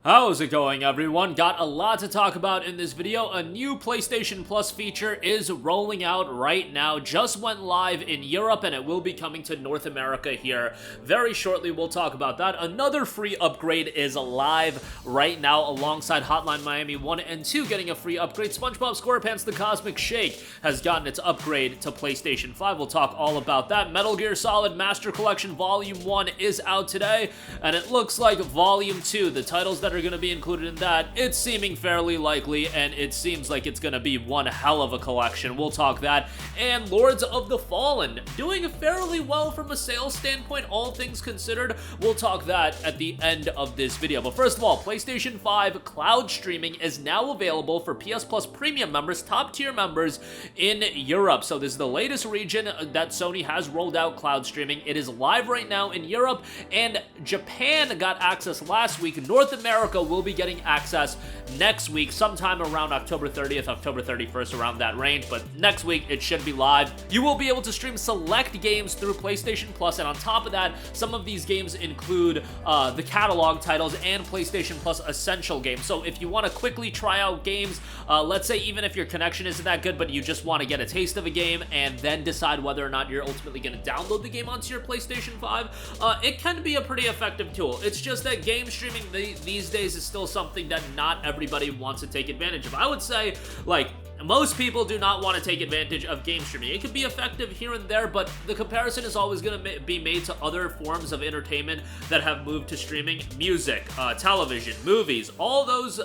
How's it going, everyone? Got a lot to talk about in this video. A new PlayStation Plus feature is rolling out right now. Just went live in Europe, and it will be coming to North America here very shortly. We'll talk about that. Another free upgrade is live right now alongside Hotline Miami 1 and 2 getting a free upgrade. SpongeBob SquarePants The Cosmic Shake has gotten its upgrade to PlayStation 5. We'll talk all about that. Metal Gear Solid Master Collection Volume 1 is out today, and it looks like Volume 2, the titles that are going to be included in that, it's seeming fairly likely, and it seems like it's going to be one hell of a collection. We'll talk that. And Lords of the Fallen doing fairly well from a sales standpoint, all things considered. We'll talk that at the end of this video. But first of all, PlayStation 5 cloud streaming is now available for PS Plus Premium members, top tier members in Europe. So this is the latest region that Sony has rolled out cloud streaming. It is live right now in Europe, and Japan got access last week. North America will be getting access next week, sometime around October 30th, October 31st, around that range, but next week it should be live. You will be able to stream select games through PlayStation Plus, and on top of that, some of these games include the catalog titles and PlayStation Plus Essential games. So if you want to quickly try out games, let's say even if your connection isn't that good, but you just want to get a taste of a game and then decide whether or not you're ultimately going to download the game onto your PlayStation 5, it can be a pretty effective tool. It's just that game streaming these days is still something that not everybody wants to take advantage of. I would say, like, most people do not want to take advantage of game streaming. It can be effective here and there, but the comparison is always going to be made to other forms of entertainment that have moved to streaming. Music, television, movies, all those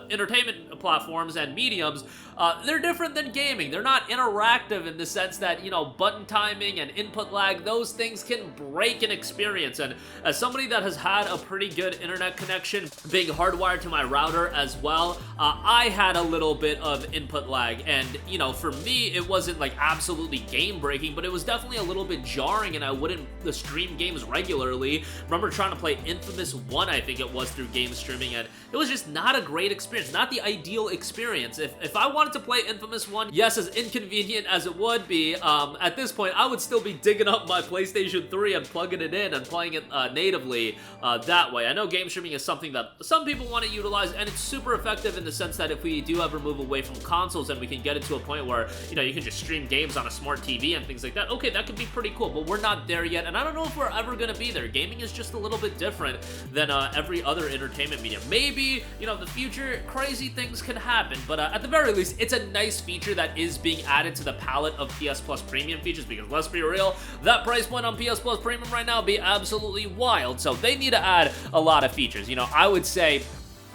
entertainment platforms and mediums, they're different than gaming. They're not interactive in the sense that, you know, button timing and input lag, those things can break an experience. And as somebody that has had a pretty good internet connection, being hardwired to my router as well, I had a little bit of input lag. And, you know, for me, it wasn't like absolutely game breaking, but it was definitely a little bit jarring, and I wouldn't stream games regularly. Remember trying to play Infamous 1, I think it was, through game streaming, and it was just not a great experience, not the ideal experience. If I wanted to play Infamous 1, yes, as inconvenient as it would be, at this point, I would still be digging up my PlayStation 3 and plugging it in and playing it natively that way. I know game streaming is something that some people want to utilize, and it's super effective in the sense that if we do ever move away from consoles and we can get it to a point where, you know, you can just stream games on a smart TV and things like that, okay, that could be pretty cool, but we're not there yet, and I don't know if we're ever going to be there. Gaming is just a little bit different than every other entertainment medium. Maybe, you know, the future, crazy things can happen, but at the very least, it's a nice feature that is being added to the palette of PS Plus Premium features, because let's be real, that price point on PS Plus Premium right now would be absolutely wild, so they need to add a lot of features. You know, I would say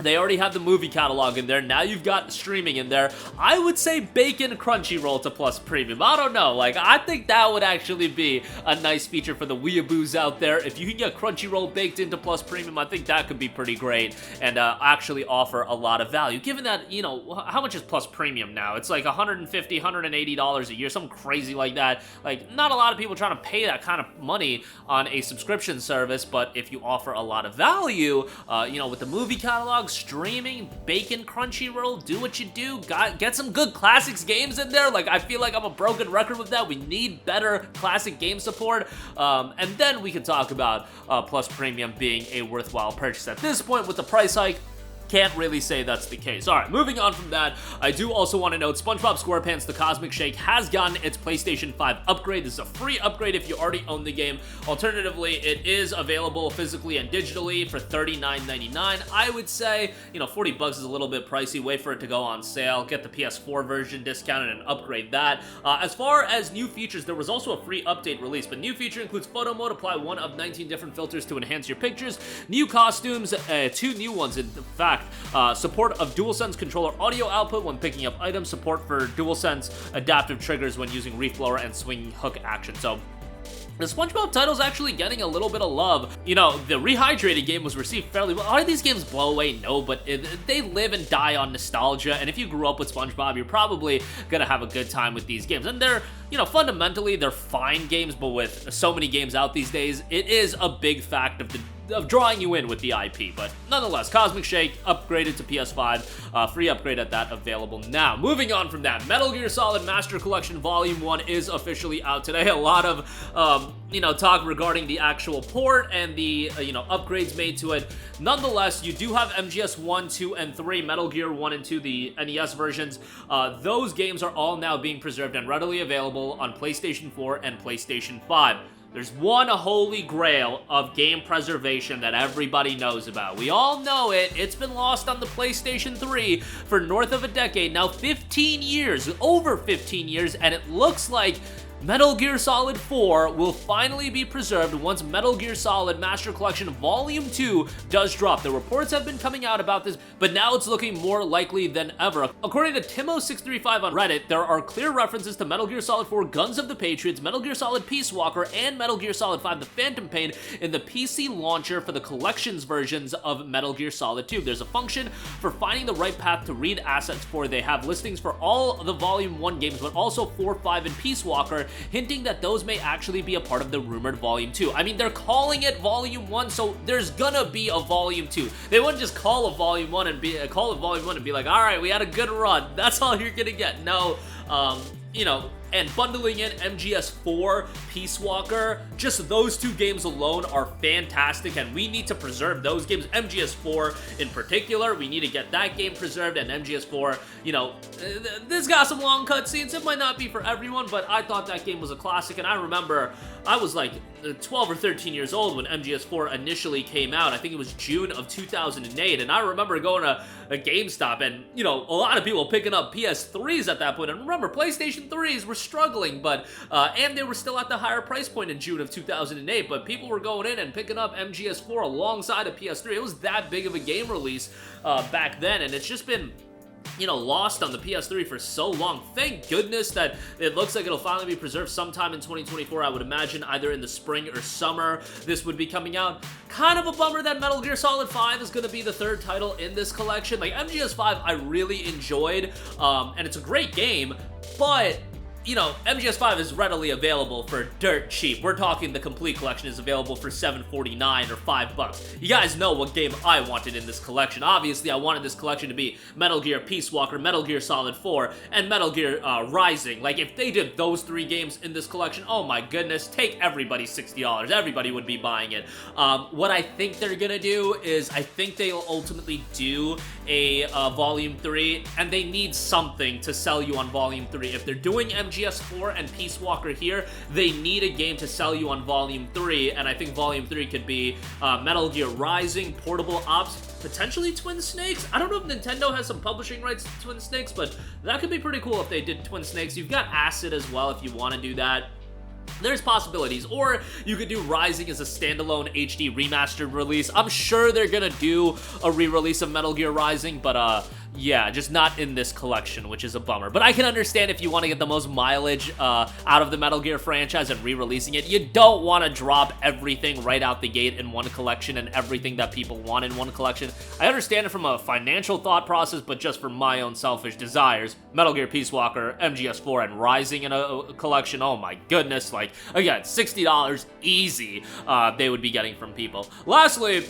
they already have the movie catalog in there. Now you've got streaming in there. I would say bacon Crunchyroll to Plus Premium. I don't know. Like, I think that would actually be a nice feature for the weeaboos out there. If you can get Crunchyroll baked into Plus Premium, I think that could be pretty great and actually offer a lot of value. Given that, you know, how much is Plus Premium now? It's like $150, $180 a year, something crazy like that. Like, not a lot of people trying to pay that kind of money on a subscription service, but if you offer a lot of value, you know, with the movie catalog, streaming, bacon Crunchyroll, do what you do, get some good classics games in there. Like, I feel like I'm a broken record with that. We need better classic game support, and then we can talk about Plus Premium being a worthwhile purchase. At this point, with the price hike, can't really say that's the case. Alright, moving on from that, I do also want to note SpongeBob SquarePants The Cosmic Shake has gotten its PlayStation 5 upgrade. This is a free upgrade if you already own the game. Alternatively, it is available physically and digitally for $39.99. I would say, you know, 40 bucks is a little bit pricey. Wait for it to go on sale, get the PS4 version discounted, and upgrade that. As far as new features, there was also a free update release, but new feature includes photo mode. Apply one of 19 different filters to enhance your pictures. New costumes, 2 new ones, in fact. Support of DualSense controller audio output when picking up items, support for DualSense adaptive triggers when using reef blower and swinging hook action. So the SpongeBob title's actually getting a little bit of love. You know, the Rehydrated game was received fairly well. Are these games blow away? No, but they live and die on nostalgia, and if you grew up with SpongeBob, you're probably gonna have a good time with these games. And they're, you know, fundamentally, they're fine games, but with so many games out these days, it is a big fact of the drawing you in with the IP. But nonetheless, Cosmic Shake upgraded to PS5, free upgrade at that available now. Moving on from that, Metal Gear Solid Master Collection Volume 1 is officially out today. A lot of talk regarding the actual port and the upgrades made to it. Nonetheless, you do have MGS 1, 2, and 3, Metal Gear 1 and 2, the NES versions. Those games are all now being preserved and readily available on PlayStation 4 and PlayStation 5. There's one holy grail of game preservation that everybody knows about. We all know it. It's been lost on the PlayStation 3 for north of a decade. Now 15 years, over 15 years, and it looks like Metal Gear Solid 4 will finally be preserved once Metal Gear Solid Master Collection Volume 2 does drop. The reports have been coming out about this, but now it's looking more likely than ever. According to Timo635 on Reddit, there are clear references to Metal Gear Solid 4 Guns of the Patriots, Metal Gear Solid Peace Walker, and Metal Gear Solid 5 The Phantom Pain in the PC launcher for the collections versions of Metal Gear Solid 2. There's a function for finding the right path to read assets for. They have listings for all the Volume 1 games, but also 4, 5, and Peace Walker, hinting that those may actually be a part of the rumored Volume 2. I mean, they're calling it Volume 1, so there's gonna be a Volume 2. They wouldn't just call it Volume 1 and be like, all right, we had a good run. That's all you're gonna get. No, and bundling in MGS4, Peace Walker, just those two games alone are fantastic, and we need to preserve those games. MGS4 in particular, we need to get that game preserved, and MGS4, this got some long cutscenes. It might not be for everyone, but I thought that game was a classic, and I remember I was like 12 or 13 years old when MGS4 initially came out. I think it was June of 2008, and I remember going to a GameStop and, a lot of people picking up PS3s at that point. And remember, PlayStation 3s were struggling, but, and they were still at the higher price point in June of 2008, but people were going in and picking up MGS4 alongside a PS3. It was that big of a game release back then, and it's just been lost on the PS3 for so long. Thank goodness that it looks like it'll finally be preserved sometime in 2024. I would imagine either in the spring or summer this would be coming out. Kind of a bummer that Metal Gear Solid 5 is going to be the third title in this collection. Like, MGS5 I really enjoyed, and it's a great game, but MGS5 is readily available for dirt cheap. We're talking the complete collection is available for $7.49 or $5. You guys know what game I wanted in this collection. Obviously, I wanted this collection to be Metal Gear Peace Walker, Metal Gear Solid 4, and Metal Gear Rising. Like, if they did those three games in this collection, oh my goodness, take everybody $60. Everybody would be buying it. What I think they're gonna do is, I think they'll ultimately do a Volume 3, and they need something to sell you on Volume 3. If they're doing MGS4 and Peace Walker here, they need a game to sell you on Volume 3, and I think Volume 3 could be Metal Gear Rising, Portable Ops, potentially Twin Snakes. I don't know if Nintendo has some publishing rights to Twin Snakes, but that could be pretty cool if they did Twin Snakes. You've got Acid as well if you want to do that. There's possibilities, or you could do Rising as a standalone HD remastered release. I'm sure they're gonna do a re-release of Metal Gear Rising, but yeah, just not in this collection, which is a bummer. But I can understand if you want to get the most mileage out of the Metal Gear franchise and re-releasing it. You don't want to drop everything right out the gate in one collection and everything that people want in one collection. I understand it from a financial thought process, but just for my own selfish desires, Metal Gear Peace Walker, MGS4, and Rising in a collection, oh my goodness, like, again, $60 easy they would be getting from people. Lastly,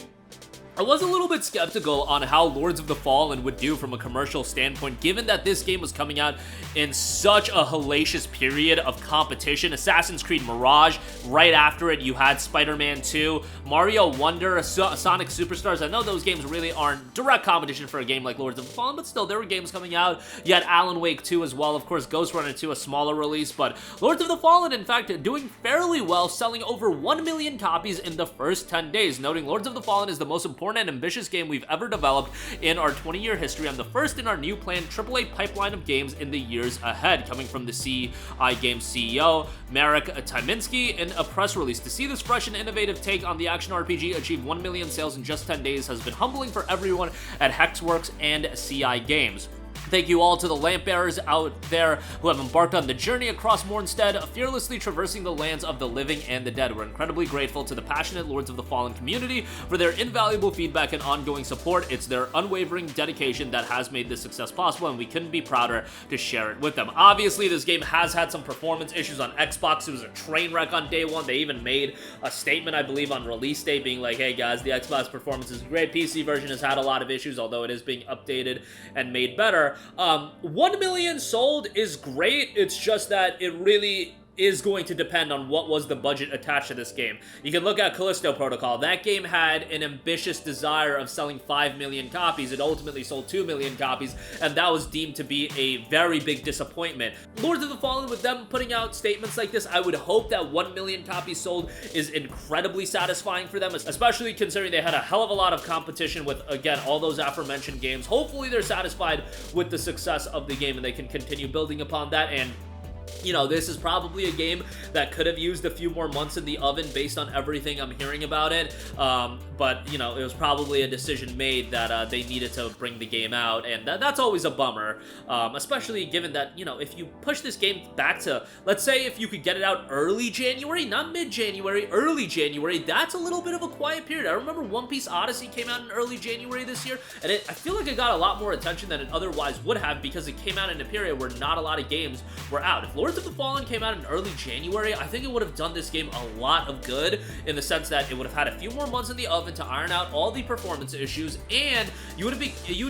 I was a little bit skeptical on how Lords of the Fallen would do from a commercial standpoint, given that this game was coming out in such a hellacious period of competition. Assassin's Creed Mirage, right after it, you had Spider-Man 2, Mario Wonder, Sonic Superstars. I know those games really aren't direct competition for a game like Lords of the Fallen, but still, there were games coming out. You had Alan Wake 2 as well, of course, Ghost Runner 2, a smaller release, but Lords of the Fallen, in fact, doing fairly well, selling over 1 million copies in the first 10 days, noting Lords of the Fallen is the most important and ambitious game we've ever developed in our 20-year history. I'm the first in our new planned AAA pipeline of games in the years ahead, coming from the CI Games CEO, Marek Tyminski, in a press release. To see this fresh and innovative take on the action RPG achieve 1 million sales in just 10 days has been humbling for everyone at Hexworks and CI Games. Thank you all to the lamp bearers out there who have embarked on the journey across Mornstead, fearlessly traversing the lands of the living and the dead. We're incredibly grateful to the passionate Lords of the Fallen community for their invaluable feedback and ongoing support. It's their unwavering dedication that has made this success possible, and we couldn't be prouder to share it with them. Obviously, this game has had some performance issues on Xbox. It was a train wreck on day one. They even made a statement, I believe, on release day being like, hey guys, the Xbox performance is great. PC version has had a lot of issues, although it is being updated and made better. 1 million sold is great. It's just that it really is going to depend on what was the budget attached to this game. You can look at Callisto Protocol. That game had an ambitious desire of selling 5 million copies. It ultimately sold 2 million copies, and that was deemed to be a very big disappointment. Lords of the Fallen, with them putting out statements like this, I would hope that 1 million copies sold is incredibly satisfying for them, especially considering they had a hell of a lot of competition with, again, all those aforementioned games. Hopefully they're satisfied with the success of the game and they can continue building upon that. And you know, this is probably a game that could have used a few more months in the oven based on everything I'm hearing about it. But, you know, it was probably a decision made that they needed to bring the game out, and that's always a bummer, especially given that, you know, if you push this game back to, let's say if you could get it out early January, not mid-January, early January, that's a little bit of a quiet period. I remember One Piece Odyssey came out in early January this year, and I feel like it got a lot more attention than it otherwise would have because it came out in a period where not a lot of games were out. If Lords of the Fallen came out in early January, I think it would have done this game a lot of good in the sense that it would have had a few more months in the oven to iron out all the performance issues, and you would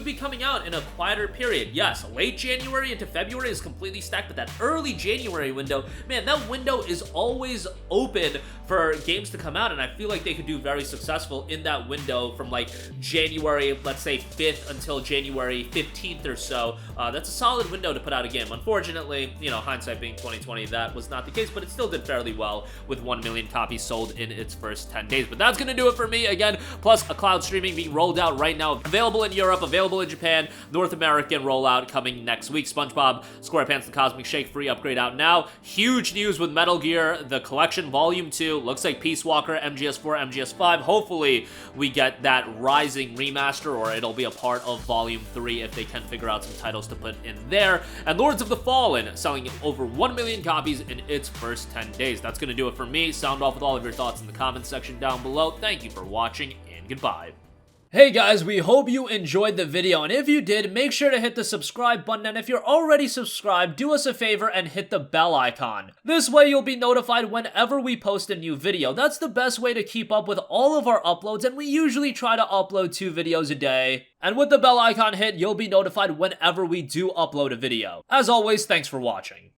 be coming out in a quieter period. Yes, late January into February is completely stacked, but that early January window, man, that window is always open for games to come out, and I feel like they could do very successful in that window from like January, let's say 5th until January 15th or so. That's a solid window to put out a game. Unfortunately, you know, hindsight being 2020, that was not the case, but it still did fairly well with 1 million copies sold in its first 10 days. But that's gonna do it for me. Again, plus a cloud streaming being rolled out right now, available in Europe, available in Japan, North American rollout coming next week. SpongeBob SquarePants The Cosmic Shake free upgrade out now. Huge news with Metal Gear, the collection volume 2. Looks like Peace Walker, MGS4, MGS5. Hopefully we get that Rising remaster, or it'll be a part of volume 3 if they can figure out some titles to put in there. And Lords of the Fallen selling over 1 million copies in its first 10 days. That's going to do it for me. Sound off with all of your thoughts in the comments section down below. Thank you for watching, and goodbye. Hey guys, we hope you enjoyed the video, and if you did, make sure to hit the subscribe button, and if you're already subscribed, do us a favor and hit the bell icon. This way you'll be notified whenever we post a new video. That's the best way to keep up with all of our uploads, and we usually try to upload 2 videos a day. And with the bell icon hit, you'll be notified whenever we do upload a video. As always, thanks for watching.